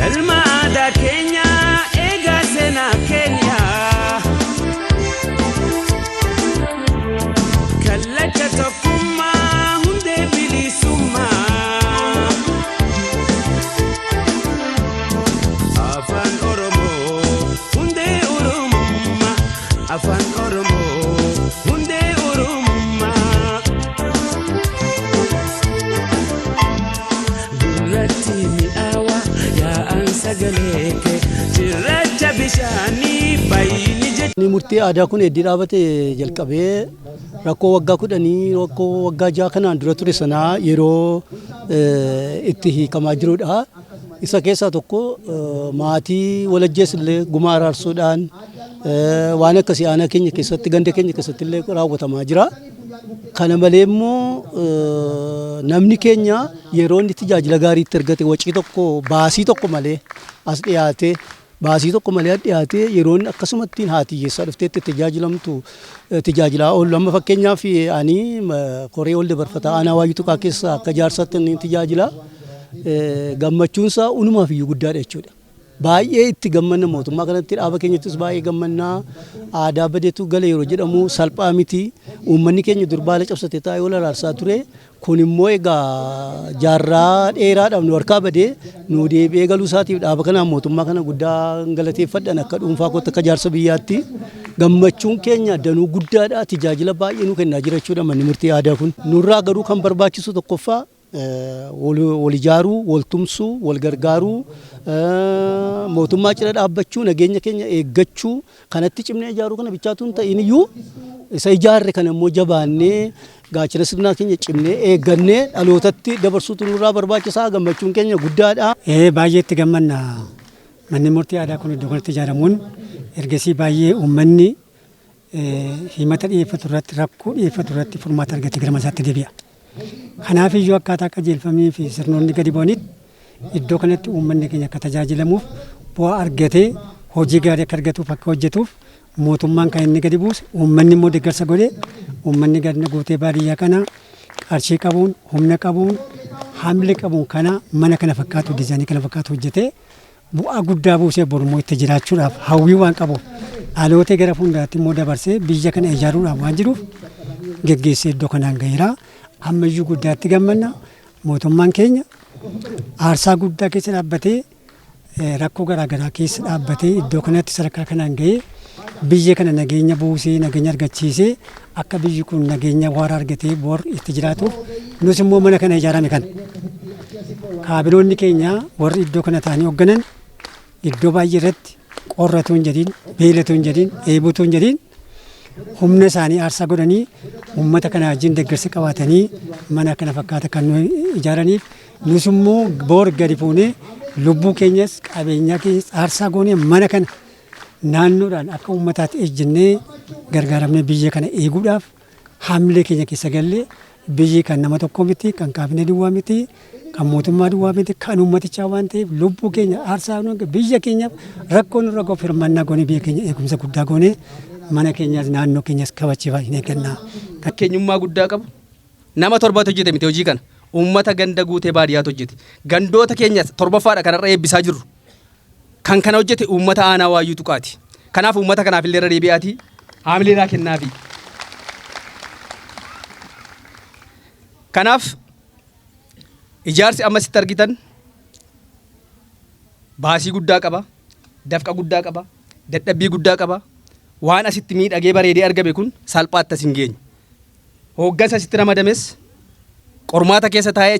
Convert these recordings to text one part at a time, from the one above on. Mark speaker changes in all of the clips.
Speaker 1: Galmada Kenya ega sena Kenya Kallacha tokkumma hunde bilisumma Afaan Oromoo hunde Oromummaa Afaan Oromoo hunde Oromummaa Gurratti mi'aawa yaa'an sagaleke cirracha bishaanii bayni
Speaker 2: Ni murtii aadaa kun heddii dhaabate jalqabee rakkoo waggaa 10 rakkoo waggaa 6 kanaan dura ture sanaa yeroo itti hiikamaa jirudha. Isa keessaa tokko maatii walajjees illee gumaa araarsuudhaan waan akkasii aanaa keenya keessatti ganda keenya keessatti illee raawwatamaa jira. Kana malee immoo namni keenya yeroo inni tajaajila gaarii itti argate wacii tokko baasii tokko malee as dhiyaate baasii tokko malee dhiyaate yeroo inni akkasumatti haatiyyeessaa dhuftee itti tajaajilamtu tajaajilaa oolu amma fakkeenyaaf ani koree ol dabarfataa aanaa Waayuu Tuqaa keessa akka jaarsaatti inni tajaajila gammachuunsaa unumaaf iyyuu guddaadha jechuudha. Baay'ee itti gammanna mootummaa kanatti dhaaba keenyattis baay'ee gammannaa aadaa badeetu gala yeroo jedhamu salphaa miti uummanni keenya durbaala cabsate taa'ee wal araarsaa ture kun immoo egaa jaarraa dheeraadhaaf nu harkaa badee nu deebi'ee galuu isaatiif dhaaba kanaan mootummaa kana guddaa galateeffadhan akka dhuunfaa kootti akka jaarsa biyyaatti gammachuun keenya danuu guddaadha tajaajila baay'ee nu kennaa jira jechuudha manni murtii aadaa kun nurraa garuu kan barbaachisu tokkoffaa wal ijaaruu wal tumsuu wal gargaaruu mootummaa cina dhaabbachuu nageenya keenya eeggachuu kanatti cimnee ijaaruu kana bichaatuun ta'in iyyuu isa ijaarre kana immoo jabaannee gaachana sirnaa keenya cimnee eeggannee dhalootatti dabarsuutu nurraa barbaachisaa gammachuun keenya guddaadha.
Speaker 3: Baay'eetti gammanna manni murtii aadaa kun iddoo kanatti ijaaramuun ergasii baay'ee uummanni himata dhiyeeffatu irratti rakkoo dhiyeeffatu irratti furmaata argate gara masaatti deebi'a. Kanaaf iyyuu akkaataa qajeelfamee fi sirnoonni gadi bu'anitti iddoo kanatti uummanni keenya akka tajaajilamuuf bu'aa argatee hojii gaarii akka argatuuf akka hojjetuuf mootummaan kan inni gadi buuse uummanni immoo deeggarsa godhee uummanni gadi guutee baadiyyaa kana qarshii qabuun humna qabuun haamlee qabuun kana mana kana fakkaatu diizaanii kana fakkaatu hojjetee bu'aa guddaa buusee bormoo itti jiraachuudhaaf hawwii waan qabuuf dhalootee gara fuulduraatti immoo dabarsee biyya kana ijaaruudhaaf waan jiruuf geggeessee iddoo kanaan gaheera. Ammayyuu guddaatti gammanna mootummaan keenya aarsaa guddaa keessa dhaabbatee rakkoo garaagaraa keessa dhaabbatee iddoo kanatti sadarkaa kanaan gahee biyya kana nageenya buusee nageenya argachiisee akka biyyi kun nageenya waaraa argatee bor itti jiraatuuf nus immoo mana kana ijaarame kan kaabinoonni keenya warri iddoo kana ta'anii hoogganan iddoo baay'ee irratti qorratu hin jedhin beelatu hin jedhin eebutu hin jedhin humna isaanii aarsaa godhanii uummata kana wajjin deeggarsa qabaatanii mana kana fakkaata kan nu ijaaraniif nus immoo boor gadi fuunee lubbuu keenyas qabeenyaa keenyas aarsaa goonee mana kana naannoodhaan akka uummataatti ejjennee gargaaramnee biyya kana eeguudhaaf haamlee keenya keessa gallee biyyi kan nama tokko miti kan kaabinee duwwaa miti kan mootummaa duwwaa miti kan uummatichaa waan ta'eef lubbuu keenya aarsaa biyya keenyaaf rakkoon irra ga'uuf hirmaannaa goonee biyya keenya eegumsa guddaa goonee mana keenyas naannoo keenyas kabachiifaa hin eeggannaa.
Speaker 4: Keenyummaa guddaa qabu nama 7 hojjete miti hojii kana uummata ganda guutee baadiyyaatu hojjete gandoota keenyas 7ffaadha kanarra eebbisaa jirru kan kana hojjete uummata aanaa Waayuu Tuqaati. Kanaaf uummata kanaaf illee irra deebi'aatii haamileedhaa kennaafi. Kanaaf ijaarsi ammasitti argitan baasii guddaa qaba dafqa guddaa qaba dadhabbii guddaa qaba. Waan asitti miidhagee bareedee argame kun salphaatti as hin geenye. Hooggansa asitti ramadames qormaata keessa taa'ee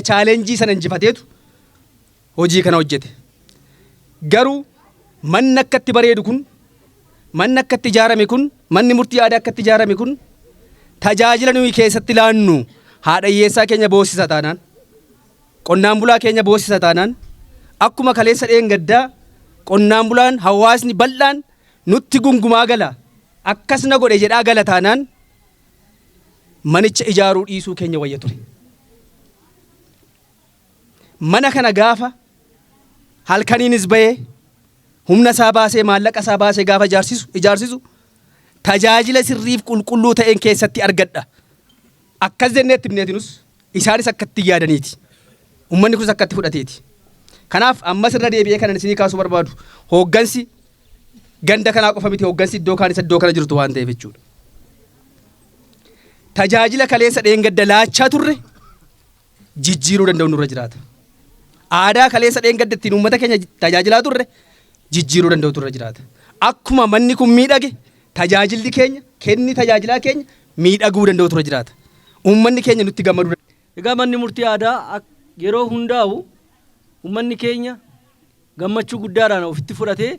Speaker 4: chaalenjii sana injifateetu hojii kana hojjete. Garuu manni akka itti bareedu kun manni akka itti ijaarame kun manni murtii aadaa akka itti ijaarame kun tajaajila nuyi keessatti laannu haadha hiyyeessaa keenya boossisa taanaan qonnaan bulaa keenya boossisa taanaan akkuma kaleessa dheengaddaa qonnaan bulaan hawaasni bal'aan nutti gungumaa gala akkas na godhe jedhaa gala taanaan manicha ijaaruu dhiisuu keenya wayya ture. Mana kana gaafa halkaniinis bahee humna isaa baasee maallaqa isaa baasee gaafa ijaarsisu tajaajila sirriif qulqulluu ta'een keessatti argadha. Akkas jenneetti himneetinus isaanis akkatti yaadaniiti. Uummanni kunis akkatti fudhateeti. Kanaaf ammas irra deebi'ee kanan isinii kaasuu barbaadu hooggansi ganda kanaa qofa miti hooggansi iddoo kaan isa iddoo kana jirtu waan ta'eef jechuudha. Tajaajila kaleessa dheengadda laachaa turre jijjiiruu danda'u nurra jiraata. Aadaa kaleessa dheengadda ittiin uummata keenya tajaajilaa turre jijjiiruu danda'u nurra jiraata. Akkuma manni kun miidhage tajaajilli keenya kenni tajaajilaa keenya miidhaguu danda'u nurra jiraata. Uummanni keenya nutti gammaduu.
Speaker 5: Egaa manni murtii aadaa yeroo hundaa'u uummanni keenya gammachuu guddaadhaan ofitti fudhatee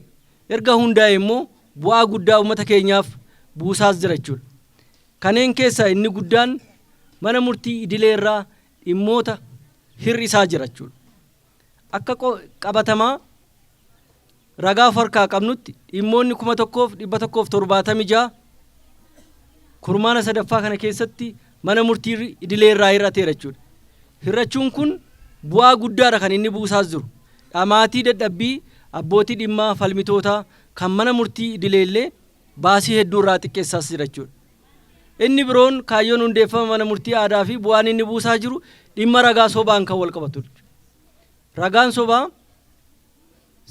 Speaker 5: erga hundaa'e immoo bu'aa guddaa uummata keenyaaf buusaas jira jechuudha. Kanneen keessaa inni guddaan mana murtii idilee irraa dhimmoota hir'isaa jira jechuudha. Akka qabatamaa ragaa farkaa qabnutti dhimmoonni 1176 kurmaana sadaffaa kana keessatti mana murtii idilee irraa hir'ateera jechuudha. Hir'achuun kun bu'aa guddaadha kan inni buusaas jiru. Dhamaatii dadhabbii abbootii dhimmaa falmitootaa kan mana murtii idilee illee baasii hedduu irraa xiqqeessaas jira jechuudha. Inni biroon kaayyoon hundeeffama mana murtii aadaa fi bu'aan inni buusaa jiru dhimma ragaa sobaan kan wal qabatudha. Ragaan sobaa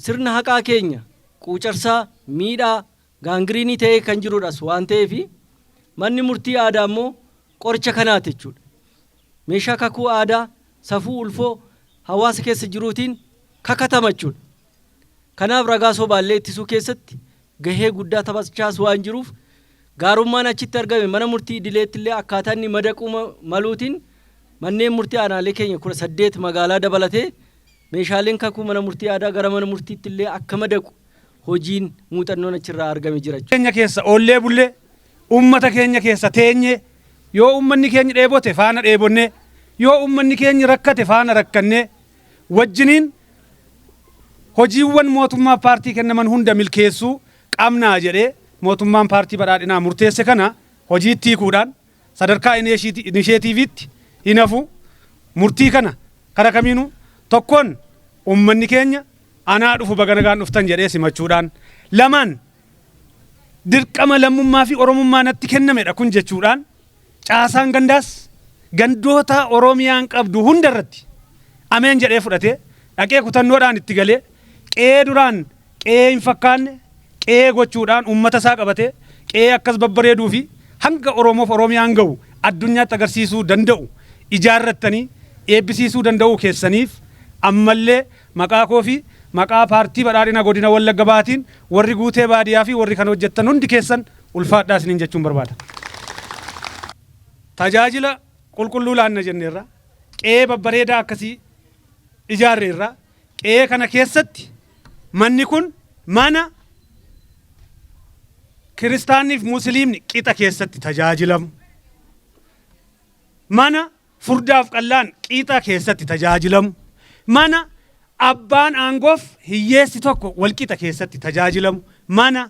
Speaker 5: sirna haqaa keenya quucarsaa miidhaa gaangiriinii ta'ee kan jirudhas waan ta'eef manni murtii aadaa immoo qoricha kanaati jechuudha. Meeshaa kakuu aadaa safuu ulfoo hawaasa keessa jiruutiin kakatama jechuudha. Kanaaf ragaa sobaallee ittisuu keessatti gahee guddaa taphachaas waan jiruuf gaarummaan achitti argame mana murtii idileetti illee akkaataa inni madaquu maluutiin manneen murtii aanaalee keenya 18 magaalaa dabalatee meeshaaleen kakuu mana murtii aadaa gara mana murtiitti illee akka madaqu hojiin muuxannoon achirraa argame jira jechuudha.
Speaker 6: Keenya keessa oollee bullee uummata keenya keessa teenye yoo uummanni keenya dheebote faana dheebonne yoo uummanni keenya rakkate faana rakkanne wajjiniin hojiiwwan mootummaa paartii kennaman hunda milkeessuu qabnaa jedhee mootummaan paartii badhaadhinaa murteesse kana hojiitti hiikuudhaan sadarkaa inisheetiiviitti hin hafu murtii kana kara kamiinuu tokkoon uummanni keenya anaa dhufu baga nagaan dhuftan jedhee simachuudhaan lamaan dirqama lammummaa fi oromummaa natti kennamedha kun jechuudhaan caasaan gandaas gandoota oromiyaan qabdu hunda irratti ameen jedhee fudhatee dhaqee kutannoodhaan itti galee qe'ee duraan qe'ee hin fakkaanne qe'ee gochuudhaan uummata isaa qabatee qe'ee akkas babbareeduu fi hanga oromoof oromiyaan ga'u addunyaatti agarsiisuu danda'u ijaarrattanii eebbisiisuu danda'uu keessaniif ammallee maqaa koo fi maqaa paartii badhaadhina godina Wallagga Baatiin warri guutee baadiyyaa fi warri kan hojjettan hundi keessan ulfaadhaa isiniin jechuun barbaada. Tajaajila qulqulluu laanna jenneerra qe'ee babbareedaa akkasii ijaarreerra qe'ee kana keessatti manni kun mana kiristaanniif musliimni qixa keessatti tajaajilamu mana furdaaf qallaan qixa keessatti tajaajilamu mana abbaan aangoof hiyyeessi tokko walqixa keessatti tajaajilamu mana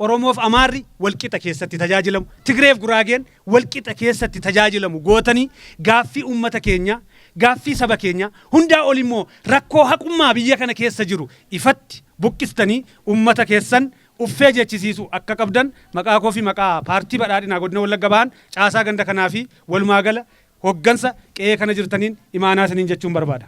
Speaker 6: oromoof amaarri walqixa keessatti tajaajilamu tigreef guraageen walqixa keessatti tajaajilamu gootanii gaaffii uummata keenya gaaffii saba keenya hundaa ol immoo rakkoo haqummaa biyya kana keessa jiru ifatti buqqistanii uummata keessan uffee jechisiisu akka qabdan maqaa koo fi maqaa paartii badhaadhinaa godina Wallagga Bahaan caasaa ganda kanaa fi walumaa gala hoggansa qe'ee kana jirtaniin imaanaa isiniin jechuun barbaada.